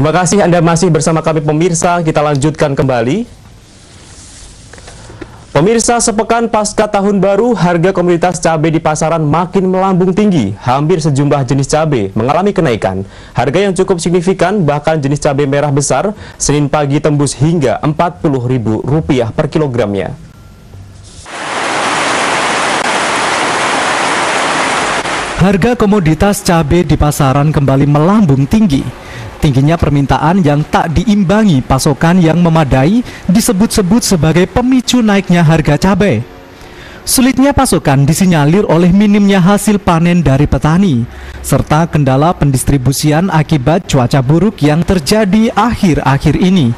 Terima kasih Anda masih bersama kami pemirsa, kita lanjutkan kembali. Pemirsa, sepekan pasca tahun baru, harga komoditas cabai di pasaran makin melambung tinggi. Hampir sejumlah jenis cabai mengalami kenaikan. Harga yang cukup signifikan, bahkan jenis cabai merah besar, Senin pagi tembus hingga Rp40.000 per kilogramnya. Harga komoditas cabai di pasaran kembali melambung tinggi. Tingginya permintaan yang tak diimbangi pasokan yang memadai disebut-sebut sebagai pemicu naiknya harga cabai. Sulitnya pasokan disinyalir oleh minimnya hasil panen dari petani, serta kendala pendistribusian akibat cuaca buruk yang terjadi akhir-akhir ini.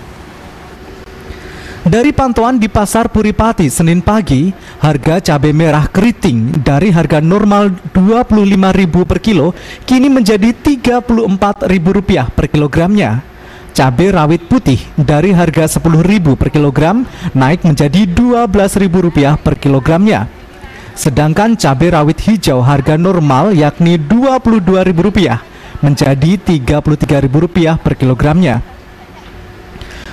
Dari pantauan di Pasar Puripati Senin pagi, harga cabai merah keriting dari harga normal Rp25.000 per kilo kini menjadi Rp34.000 per kilogramnya. Cabai rawit putih dari harga Rp10.000 per kilogram naik menjadi Rp12.000 per kilogramnya. Sedangkan cabai rawit hijau harga normal yakni Rp22.000 menjadi Rp33.000 per kilogramnya.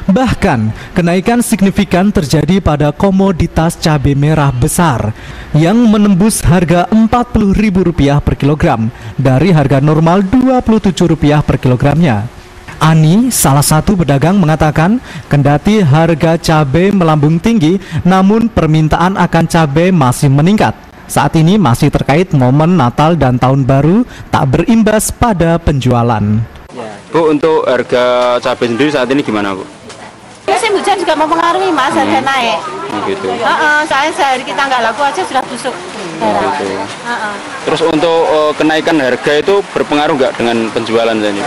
Bahkan, kenaikan signifikan terjadi pada komoditas cabai merah besar yang menembus harga Rp40.000 per kilogram dari harga normal Rp27 per kilogramnya. Ani, salah satu pedagang, mengatakan kendati harga cabai melambung tinggi, namun permintaan akan cabai masih meningkat. Saat ini masih terkait momen Natal dan Tahun Baru tak berimbas pada penjualan. Bu, untuk harga cabai sendiri saat ini gimana, Bu? Musim hujan juga mempengaruhi, Mas, harga naik. Gitu. Soalnya sehari kita nggak laku aja sudah busuk. Gitu. Terus untuk kenaikan harga itu berpengaruh nggak dengan penjualan tadi?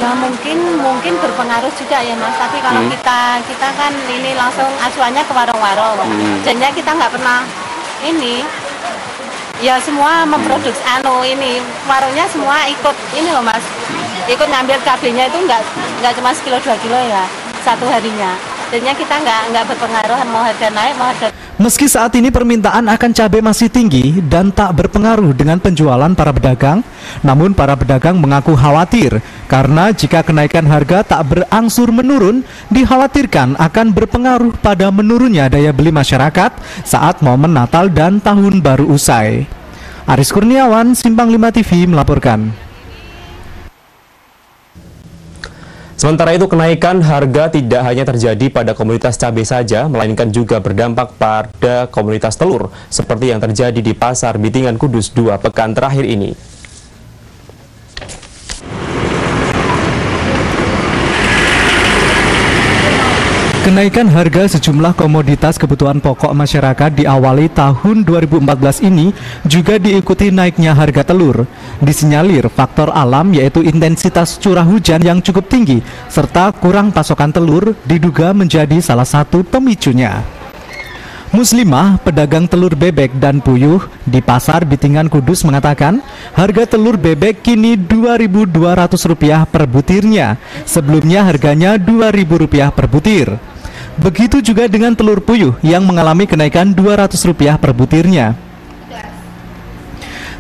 Ya mungkin berpengaruh juga ya, Mas. Tapi kalau kita kan ini langsung acuannya ke warung-warung. Jadinya kita nggak pernah ini. Ya semua memproduksi ini warungnya semua ikut ini loh, Mas. Ikut ngambil cabenya itu nggak cuma sekilo 2 kilo ya satu harinya. Jadinya kita nggak berpengaruh mau harga naik mau harga. Meski saat ini permintaan akan cabai masih tinggi dan tak berpengaruh dengan penjualan para pedagang, namun para pedagang mengaku khawatir karena jika kenaikan harga tak berangsur menurun, dikhawatirkan akan berpengaruh pada menurunnya daya beli masyarakat saat momen Natal dan Tahun Baru usai. Aris Kurniawan, Simpang 5 TV melaporkan. Sementara itu, kenaikan harga tidak hanya terjadi pada komoditas cabai saja, melainkan juga berdampak pada komoditas telur, seperti yang terjadi di Pasar Bitingan Kudus 2 pekan terakhir ini. Kenaikan harga sejumlah komoditas kebutuhan pokok masyarakat diawali tahun 2014 ini juga diikuti naiknya harga telur. Disinyalir faktor alam yaitu intensitas curah hujan yang cukup tinggi serta kurang pasokan telur diduga menjadi salah satu pemicunya. Muslimah, pedagang telur bebek dan puyuh di Pasar Bitingan Kudus mengatakan harga telur bebek kini Rp2.200 per butirnya. Sebelumnya harganya Rp2.000 per butir. Begitu juga dengan telur puyuh yang mengalami kenaikan Rp200 per butirnya.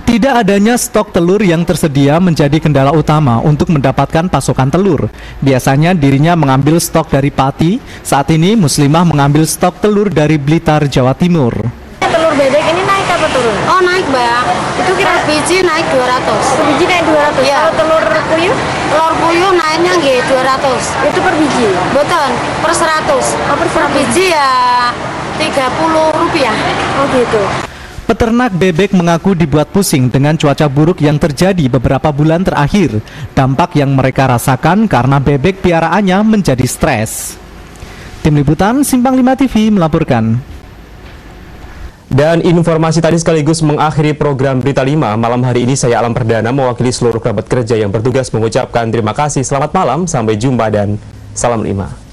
Tidak adanya stok telur yang tersedia menjadi kendala utama untuk mendapatkan pasokan telur. Biasanya dirinya mengambil stok dari Pati, saat ini Muslimah mengambil stok telur dari Blitar, Jawa Timur. Telur bebek ini naik apa turun? Oh naik, Mbak. Itu kira biji naik 200. Per biji naik 200. Ya. Kalau telur puyuh? Telur puyuh naiknya nggih 200. Itu per biji? Betul, per 100. Oh, per biji ya Rp30. Oh gitu. Peternak bebek mengaku dibuat pusing dengan cuaca buruk yang terjadi beberapa bulan terakhir. Dampak yang mereka rasakan karena bebek piaraannya menjadi stres. Tim Liputan Simpang 5 TV melaporkan. Dan informasi tadi sekaligus mengakhiri program Berita 5 malam hari ini. Saya Alam Perdana mewakili seluruh kerabat kerja yang bertugas mengucapkan terima kasih, selamat malam, sampai jumpa dan salam 5.